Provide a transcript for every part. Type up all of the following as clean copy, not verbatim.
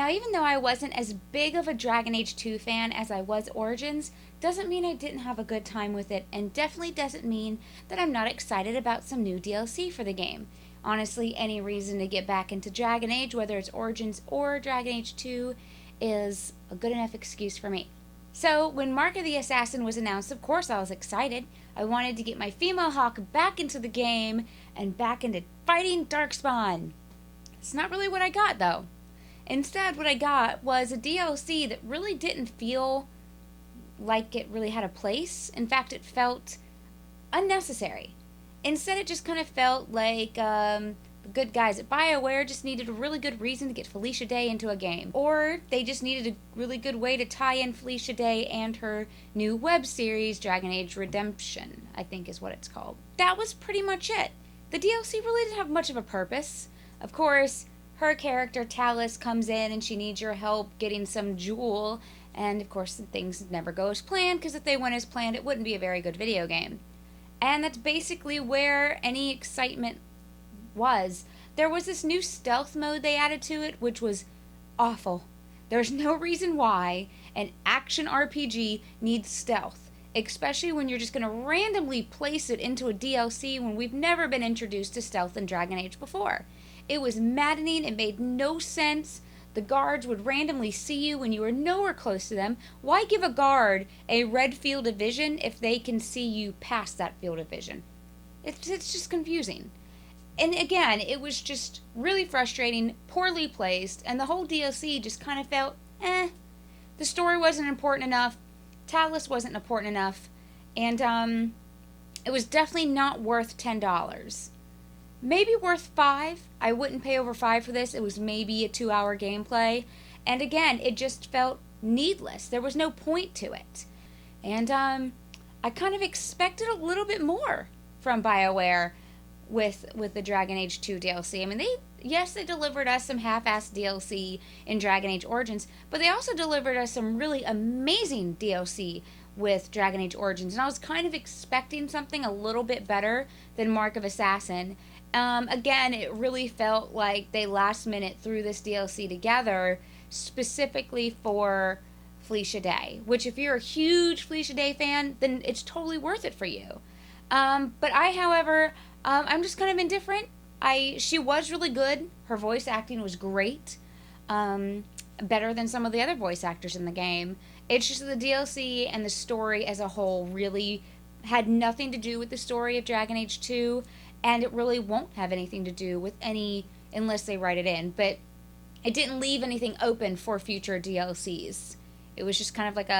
Now, even though I wasn't as big of a Dragon Age 2 fan as I was Origins, doesn't mean I didn't have a good time with it, and definitely doesn't mean that I'm not excited about some new DLC for the game. Honestly, any reason to get back into Dragon Age, whether it's Origins or Dragon Age 2, is a good enough excuse for me. So, when Mark of the Assassin was announced, of course I was excited. I wanted to get my female Hawk back into the game and back into fighting Darkspawn. It's not really what I got, though. Instead, what I got was a DLC that really didn't feel like it really had a place. In fact, it felt unnecessary. Instead, it just kind of felt like the good guys at BioWare just needed a really good reason to get Felicia Day into a game. Or they just needed a really good way to tie in Felicia Day and her new web series, Dragon Age Redemption, I think is what it's called. That was pretty much it. The DLC really didn't have much of a purpose. Of course, her character, Talus, comes in and she needs your help getting some jewel. And of course, things never go as planned, because if they went as planned, it wouldn't be a very good video game. And that's basically where any excitement was. There was this new stealth mode they added to it, which was awful. There's no reason why an action RPG needs stealth, especially when you're just going to randomly place it into a DLC when we've never been introduced to stealth in Dragon Age before. It was maddening. It made no sense. The guards would randomly see you when you were nowhere close to them. Why give a guard a red field of vision if they can see you past that field of vision? It's just confusing. And again, it was just really frustrating, poorly placed, and the whole DLC just kind of felt, eh. The story wasn't important enough. Talus wasn't important enough. And it was definitely not worth $10. Maybe worth 5. I wouldn't pay over 5 for this. It was maybe a 2-hour gameplay. And again, it just felt needless. There was no point to it. And I kind of expected a little bit more from BioWare with the Dragon Age 2 DLC. I mean, they delivered us some half-assed DLC in Dragon Age Origins, but they also delivered us some really amazing DLC with Dragon Age Origins, and I was kind of expecting something a little bit better than Mark of Assassin. Again, it really felt like they last minute threw this DLC together specifically for Felicia Day, which if you're a huge Felicia Day fan, then it's totally worth it for you. But however, I'm just kind of indifferent. She was really good. Her voice acting was great. Better than some of the other voice actors in the game. It's just the DLC and the story as a whole really had nothing to do with the story of Dragon Age 2, and it really won't have anything to do with any unless they write it in. But it didn't leave anything open for future DLCs. It was just kind of like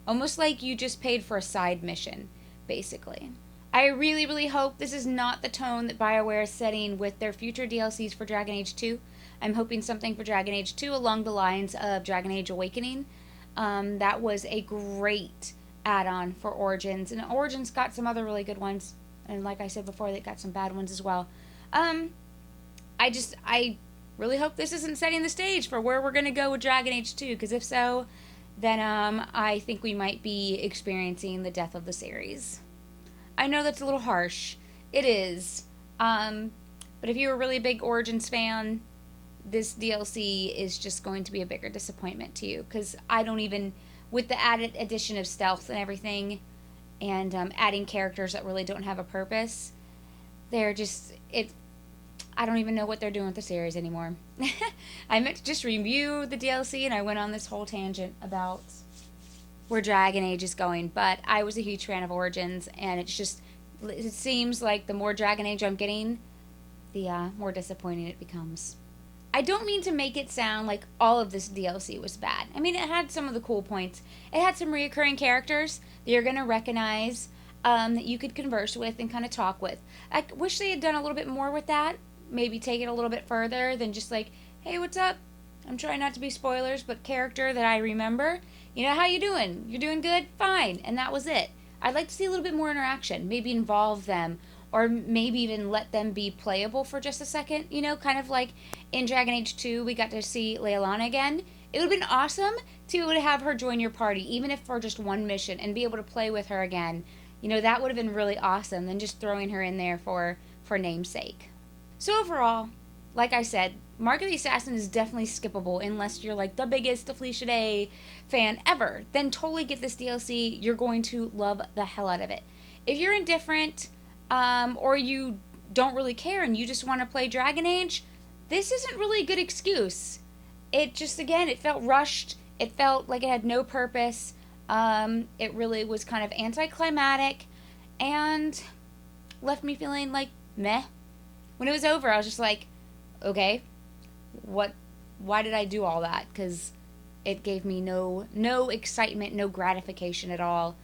almost like you just paid for a side mission, basically. I really, really hope this is not the tone that BioWare is setting with their future DLCs for Dragon Age 2. I'm hoping something for Dragon Age 2 along the lines of Dragon Age Awakening. That was a great add-on for Origins, and Origins got some other really good ones, and like I said before, they got some bad ones as well. I really hope this isn't setting the stage for where we're going to go with Dragon Age 2, because if so, then I think we might be experiencing the death of the series. I know that's a little harsh. It is. But if you're a really big Origins fan, this DLC is just going to be a bigger disappointment to you, because I don't even, with the added addition of stealth and everything, and adding characters that really don't have a purpose, they're just, I don't even know what they're doing with the series anymore. I meant to just review the DLC, and I went on this whole tangent about where Dragon Age is going, but I was a huge fan of Origins, and it seems like the more Dragon Age I'm getting, the more disappointing it becomes. I don't mean to make it sound like all of this DLC was bad. I mean, it had some of the cool points. It had some reoccurring characters that you're going to recognize, that you could converse with and kind of talk with. I wish they had done a little bit more with that. Maybe take it a little bit further than just like, hey, what's up? I'm trying not to be spoilers, but character that I remember. You know, how you doing? You're doing good? Fine. And that was it. I'd like to see a little bit more interaction. Maybe involve them, or maybe even let them be playable for just a second. You know, kind of like in Dragon Age 2, we got to see Leilani again. It would have been awesome to be able to have her join your party, even if for just one mission, and be able to play with her again. You know, that would have been really awesome than just throwing her in there for namesake. So overall, like I said, Mark of the Assassin is definitely skippable unless you're like the biggest Felicia Day fan ever. Then totally get this DLC. You're going to love the hell out of it. If you're indifferent, or you don't really care and you just want to play Dragon Age, this isn't really a good excuse. It just, again, it felt rushed. It felt like it had no purpose. It really was kind of anticlimactic and left me feeling like meh. When it was over, I was just like, okay, what? Why did I do all that? Because it gave me no excitement, no gratification at all.